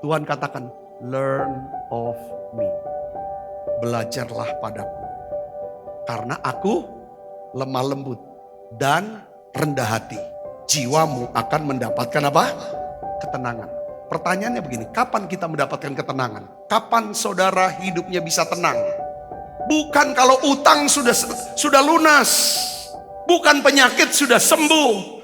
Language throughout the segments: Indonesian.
Tuhan katakan, learn of me. Belajarlah padaku. Karena aku lemah lembut dan rendah hati. Jiwamu akan mendapatkan apa? Ketenangan. Pertanyaannya begini, kapan kita mendapatkan ketenangan? Kapan saudara hidupnya bisa tenang? Bukan kalau utang sudah lunas. Bukan penyakit sudah sembuh.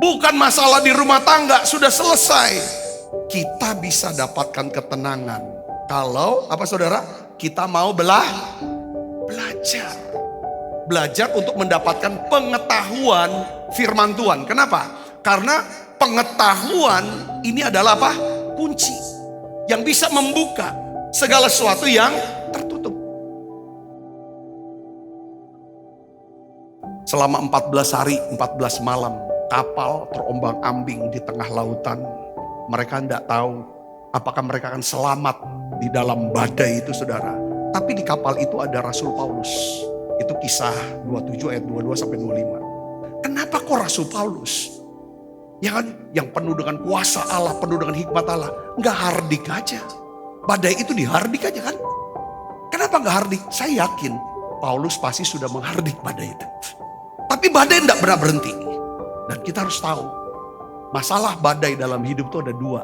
Bukan masalah di rumah tangga sudah selesai. Kita bisa dapatkan ketenangan kalau apa saudara? Kita mau belajar. Belajar untuk mendapatkan pengetahuan firman Tuhan. Kenapa? Karena pengetahuan ini adalah apa? Kunci yang bisa membuka segala sesuatu yang tertutup. Selama 14 hari, 14 malam, kapal terombang-ambing di tengah lautan. Mereka tidak tahu apakah mereka akan selamat di dalam badai itu, saudara. Tapi di kapal itu ada Rasul Paulus. Itu Kisah 27 ayat 22 sampai 25. Kenapa kok Rasul Paulus? Ya kan, yang penuh dengan kuasa Allah, penuh dengan hikmat Allah. Nggak hardik aja. Badai itu dihardik aja kan. Kenapa nggak hardik? Saya yakin Paulus pasti sudah menghardik badai itu. Tapi badai tidak pernah berhenti. Dan kita harus tahu, masalah badai dalam hidup itu ada dua.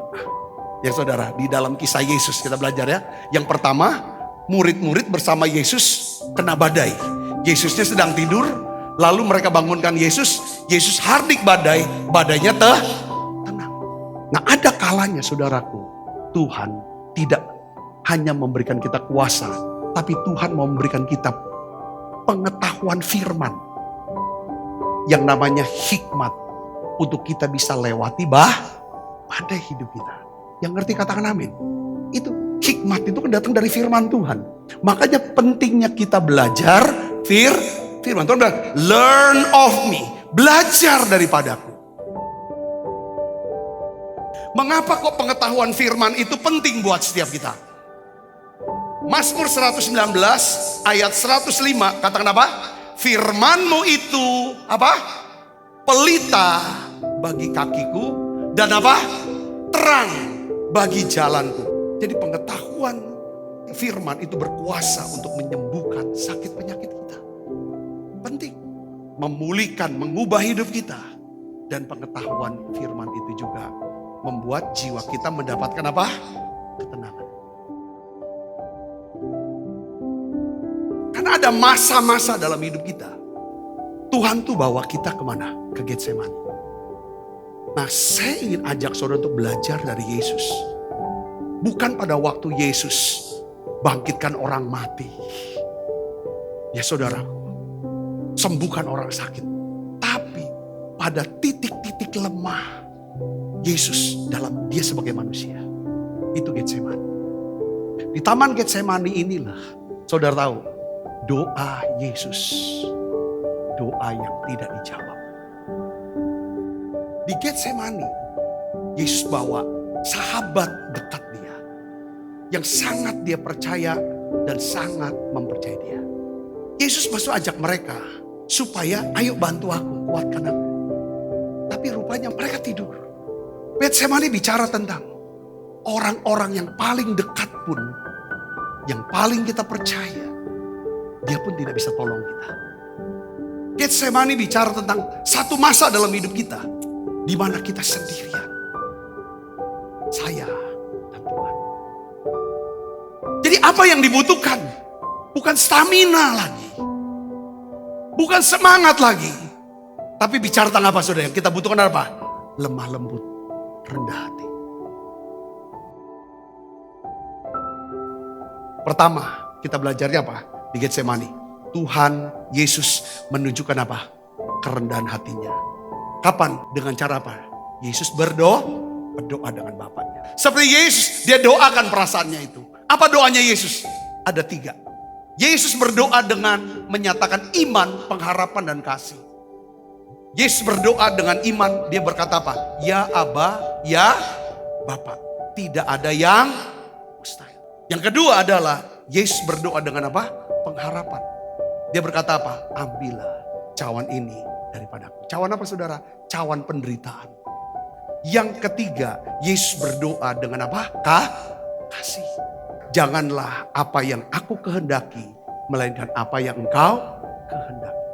Ya saudara, di dalam kisah Yesus kita belajar ya. Yang pertama, murid-murid bersama Yesus kena badai. Yesusnya sedang tidur, lalu mereka bangunkan Yesus. Yesus hardik badai, badainya tenang. Nah ada kalanya saudaraku, Tuhan tidak hanya memberikan kita kuasa, tapi Tuhan mau memberikan kita pengetahuan firman. Yang namanya hikmat untuk kita bisa lewati badai hidup kita. Yang ngerti katakan amin. Itu hikmat itu kan datang dari firman Tuhan. Makanya pentingnya kita belajar firman Tuhan bilang, learn of me. Belajar daripadaku. Mengapa kok pengetahuan firman itu penting buat setiap kita? Mazmur 119 ayat 105 katakan apa? Firman-Mu itu apa? Pelita bagi kakiku dan apa? Terang bagi jalanku. Jadi pengetahuan firman itu berkuasa untuk menyembuhkan sakit penyakit kita. Penting. Memulihkan, mengubah hidup kita. Dan pengetahuan firman itu juga membuat jiwa kita mendapatkan apa? Ketenangan. Karena ada masa-masa dalam hidup kita. Tuhan tuh bawa kita kemana? Ke Getsemani. Nah saya ingin ajak saudara untuk belajar dari Yesus. Bukan pada waktu Yesus bangkitkan orang mati. Ya saudara, sembuhkan orang sakit. Tapi pada titik-titik lemah Yesus dalam dia sebagai manusia. Itu Getsemani. Di taman Getsemani inilah saudara tahu doa Yesus. Doa yang tidak dijawab. Di Getsemani Yesus bawa sahabat dekat dia. Yang sangat dia percaya dan sangat mempercayai dia. Yesus masuk ajak mereka supaya ayo bantu aku, kuatkan aku. Tapi rupanya mereka tidur. Getsemani bicara tentang orang-orang yang paling dekat pun, yang paling kita percaya, dia pun tidak bisa tolong kita. Getsemani bicara tentang satu masa dalam hidup kita, di mana kita sendirian. Saya dan Tuhan. Jadi apa yang dibutuhkan? Bukan stamina lagi. Bukan semangat lagi. Tapi bicara tentang apa saudara? Yang kita butuhkan apa? Lemah lembut, rendah hati. Pertama, kita belajarnya apa? Di Getsemani. Tuhan Yesus menunjukkan apa? Kerendahan hatinya. Kapan? Dengan cara apa? Yesus berdoa dengan Bapaknya. Seperti Yesus, dia doakan perasaannya itu. Apa doanya Yesus? Ada 3. Yesus berdoa dengan menyatakan iman, pengharapan, dan kasih. Yesus berdoa dengan iman, dia berkata apa? Ya Aba, ya Bapa. Tidak ada yang mustahil. Yang kedua adalah Yesus berdoa dengan apa? Pengharapan. Dia berkata apa? Ambillah cawan ini daripadaku. Cawan apa saudara? Cawan penderitaan. Yang ketiga, Yesus berdoa dengan apa? Kasih. Janganlah apa yang aku kehendaki, melainkan apa yang engkau kehendaki.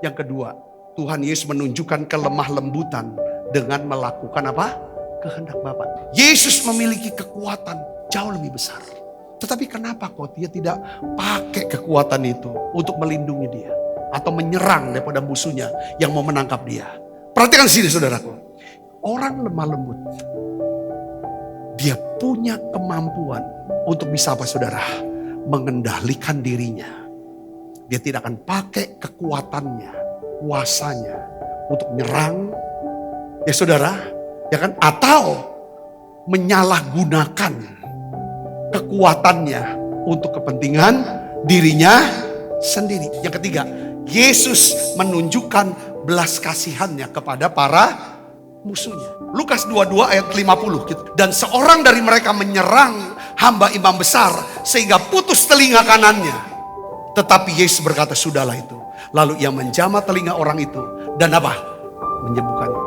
Yang kedua, Tuhan Yesus menunjukkan kelemah lembutan dengan melakukan apa? Kehendak Bapa. Yesus memiliki kekuatan jauh lebih besar. Tetapi kenapa kok dia tidak pakai kekuatan itu untuk melindungi dia? Atau menyerang daripada musuhnya yang mau menangkap dia. Perhatikan sini saudaraku. Orang lemah lembut. Dia punya kemampuan untuk bisa apa saudara? Mengendalikan dirinya. Dia tidak akan pakai kekuatannya, kuasanya untuk menyerang. Ya saudara, ya kan? Atau menyalahgunakan kekuatannya untuk kepentingan dirinya sendiri. Yang ketiga, Yesus menunjukkan belas kasihannya kepada para musuhnya. Lukas 22 ayat 50 gitu. Dan seorang dari mereka menyerang hamba imam besar sehingga putus telinga kanannya. Tetapi Yesus berkata, sudahlah itu. Lalu ia menjamah telinga orang itu dan apa? Menyembuhkannya.